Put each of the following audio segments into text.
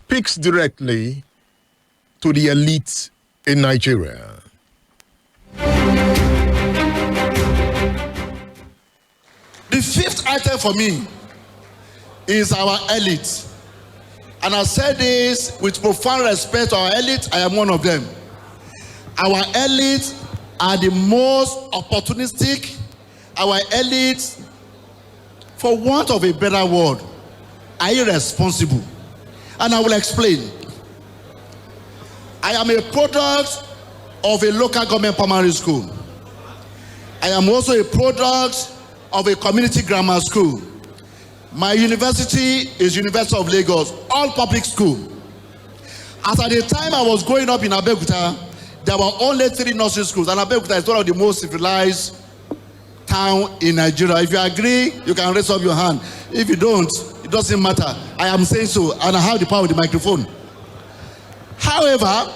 speaks directly to the elite in Nigeria. The fifth item for me is our elite. And I said this with profound respect to our elite. I am one of them. Our elite are the most opportunistic. Our elite, for want of a better word, are irresponsible. And I will explain. I am a product of a local government primary school. I am also a product of a community grammar school. My university is University of Lagos, all public school. As at the time I was growing up in Abeokuta, there were only 3 nursery schools, and Abeokuta is one of the most civilized towns in Nigeria. If you agree, you can raise up your hand. If you don't, it doesn't matter. I am saying so, and I have the power of the microphone. However,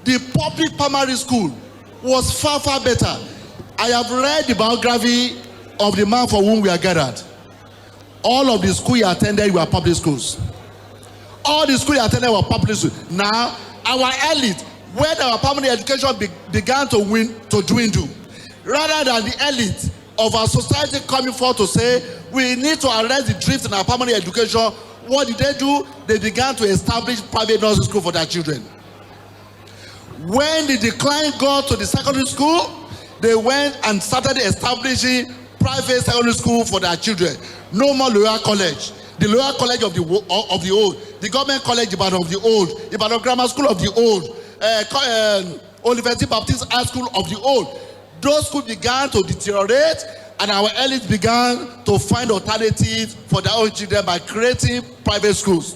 the public primary school was far, far better. I have read the biography of the man for whom we are gathered. All of the schools he attended were public schools. All the schools he attended were public schools. Now, our elite, when our primary education began to dwindle, rather than the elite of our society coming forward to say, we need to arrest the drift in our primary education, what did they do? They began to establish private nursery school for their children. When the decline got to the secondary school, they went and started establishing private secondary school for their children. No more lower college. The lower college of the old, the government college Ibadan of the old, Ibadan Grammar School of the old, University Baptist High School of the old. Those schools began to deteriorate, and our elites began to find alternatives for their own children by creating private schools.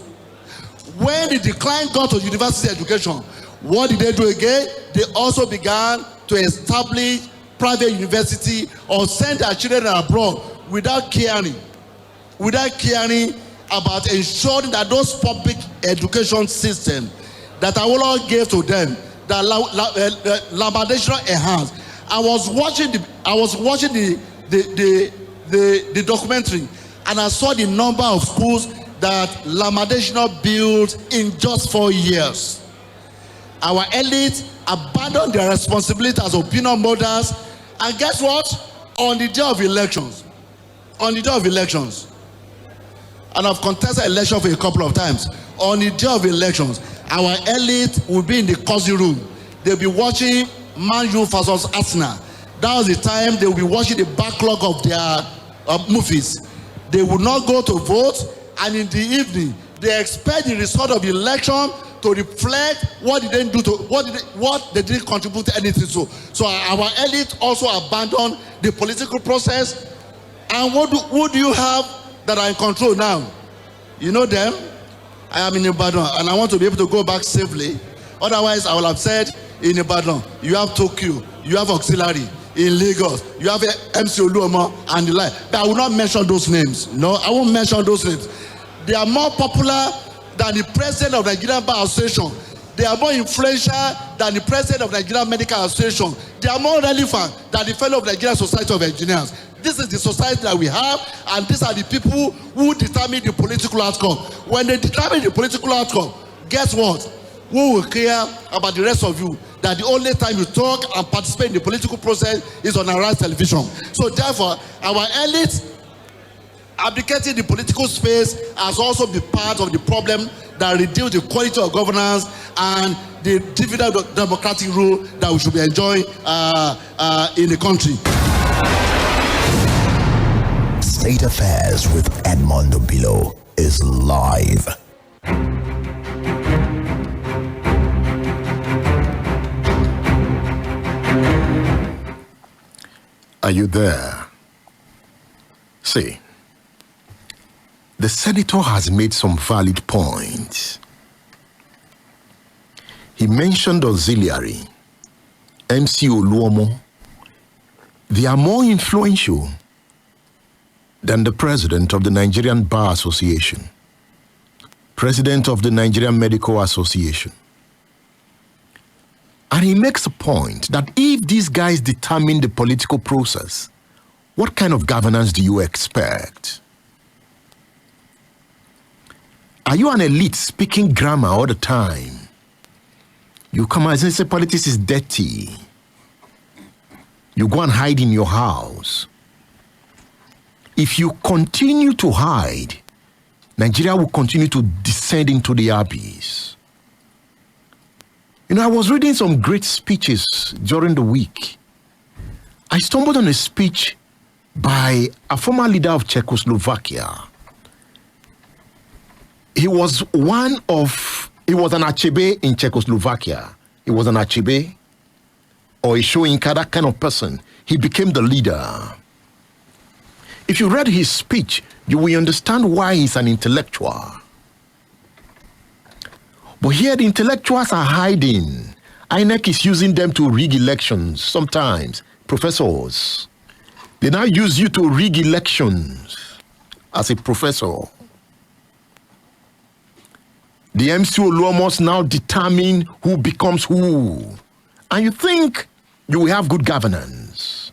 When the decline got to university education, what did they do again? They also began to establish private university or send their children abroad without caring about ensuring that those public education systems that Awolowo gave to them, that laminational enhanced. I was watching the documentary, and I saw the number of schools that laminational built in just 4 years. Our elite abandoned their responsibility as opinion mothers, and guess what? On the day of elections, and I've contested election for a couple of times. On the day of elections, our elite will be in the cozy room. They'll be watching Man U versus Arsenal. That was the time they will be watching the backlog of their movies. They will not go to vote, and in the evening, they expect the result of the election to reflect what they didn't do to what they didn't contribute to anything. So our elite also abandoned the political process. And who do you have that are in control now? You know them? I am in Ibadan, and I want to be able to go back safely. Otherwise, I will have said in Ibadan, you have Tokyo, you have auxiliary. In Lagos, you have MC Oluomo and the like. But I will not mention those names. No, I won't mention those names. They are more popular than the president of the Nigerian Bar Association. They are more influential than the president of the Nigerian Medical Association. They are more relevant than the fellow of the Nigerian Society of Engineers. This is the society that we have, and these are the people who determine the political outcome. When they determine the political outcome, guess what? Who will care about the rest of you? That the only time you talk and participate in the political process is on Arise television. So therefore, our elite abdicating the political space has also been part of the problem that reduce the quality of governance and the dividend democratic rule that we should be enjoying in the country. State Affairs with Edmondo Bilo is live. Are you there? See, the senator has made some valid points. He mentioned auxiliary, MC Oluomo. They are more influential than the president of the Nigerian Bar Association, president of the Nigerian Medical Association. And he makes a point that if these guys determine the political process, what kind of governance do you expect? Are you an elite speaking grammar all the time? You come out and say politics is dirty. You go and hide in your house. If you continue to hide, Nigeria will continue to descend into the abyss. You know, I was reading some great speeches during the week. I stumbled on a speech by a former leader of Czechoslovakia. He was an Achebe in Czechoslovakia. He was an Achebe or a Shoinka, that kind of person. He became the leader. If you read his speech, you will understand why he's an intellectual. But here the intellectuals are hiding. INEC is using them to rig elections sometimes. Professors. They now use you to rig elections as a professor. The MCO law must now determine who becomes who. And you think you will have good governance.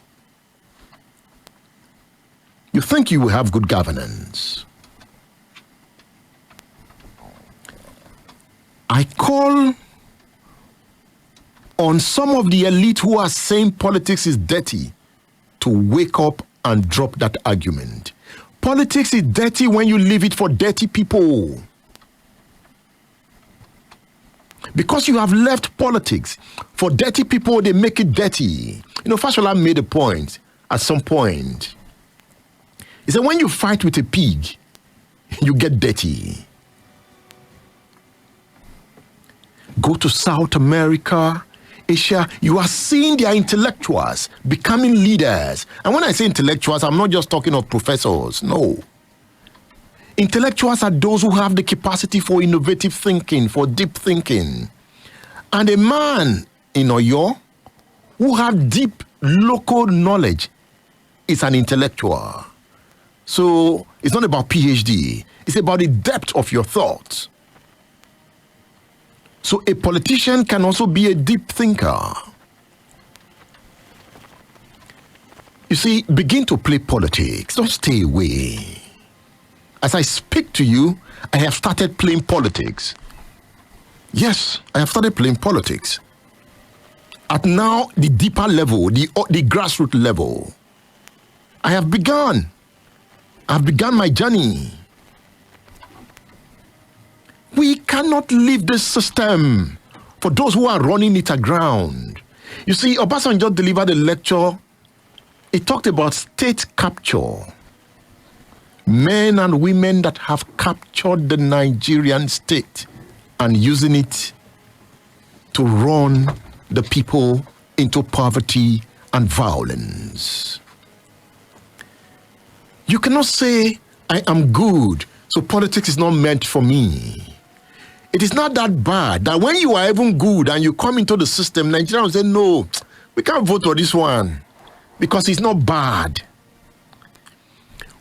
You think you will have good governance. I call on some of the elite who are saying politics is dirty to wake up and drop that argument. Politics is dirty when you leave it for dirty people. Because you have left politics for dirty people, they make it dirty. You know, Fashola made a point at some point. He said, when you fight with a pig, you get dirty. Go to South America, Asia, you are seeing their intellectuals becoming leaders. And when I say intellectuals, I'm not just talking of professors, no. Intellectuals are those who have the capacity for innovative thinking, for deep thinking. And a man in Oyo who have deep local knowledge is an intellectual. So it's not about PhD. It's about the depth of your thoughts. So a politician can also be a deep thinker. You see, begin to play politics. Don't stay away. As I speak to you, I have started playing politics. Yes, I have started playing politics. At now, the deeper level, the grassroots level. I have begun. I've begun my journey. We cannot leave this system for those who are running it aground. You see, Obasanjo delivered a lecture. He talked about state capture. Men and women that have captured the Nigerian state and using it to run the people into poverty and violence. You cannot say, I am good, so politics is not meant for me. It is not that bad that when you are even good and you come into the system, Nigerians will say, no, we can't vote for this one because it's not bad.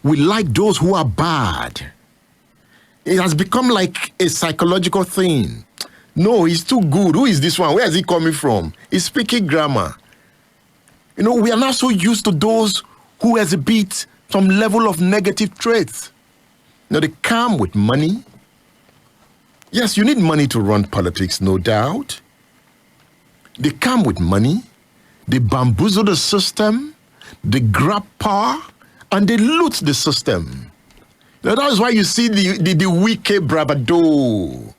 We like those who are bad. It has become like a psychological thing. No, he's too good. Who is this one? Where is he coming from? He's speaking grammar. You know, we are now so used to those who exhibit some level of negative traits. Now, they come with money. Yes, you need money to run politics, no doubt. They come with money. They bamboozle the system. They grab power. And they loot the system. Now, that is why you see the wicked bravado.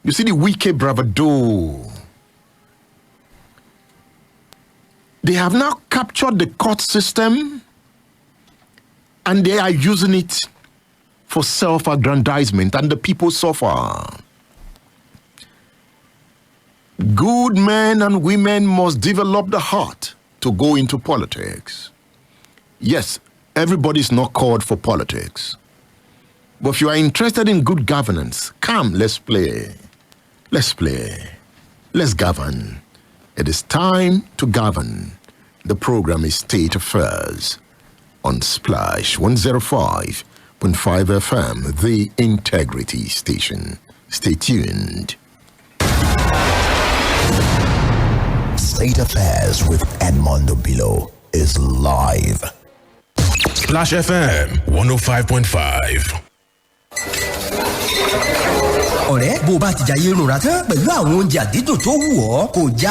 You see the wicked bravado. They have now captured the court system and they are using it for self-aggrandizement, and the people suffer. Good men and women must develop the heart to go into politics. Yes, everybody is not called for politics. But if you are interested in good governance, come, let's play. Let's play. Let's govern. It is time to govern. The program is State Affairs on Splash 105.5 FM, the Integrity Station. Stay tuned. State Affairs with Edmondo Bilo is live. Splash FM 105.5. ọ̀rẹ́ bó o bá ti jayé rùnra tán pẹ̀lú àwọn oúnjẹ àdídùn tó wù ọ́ kò já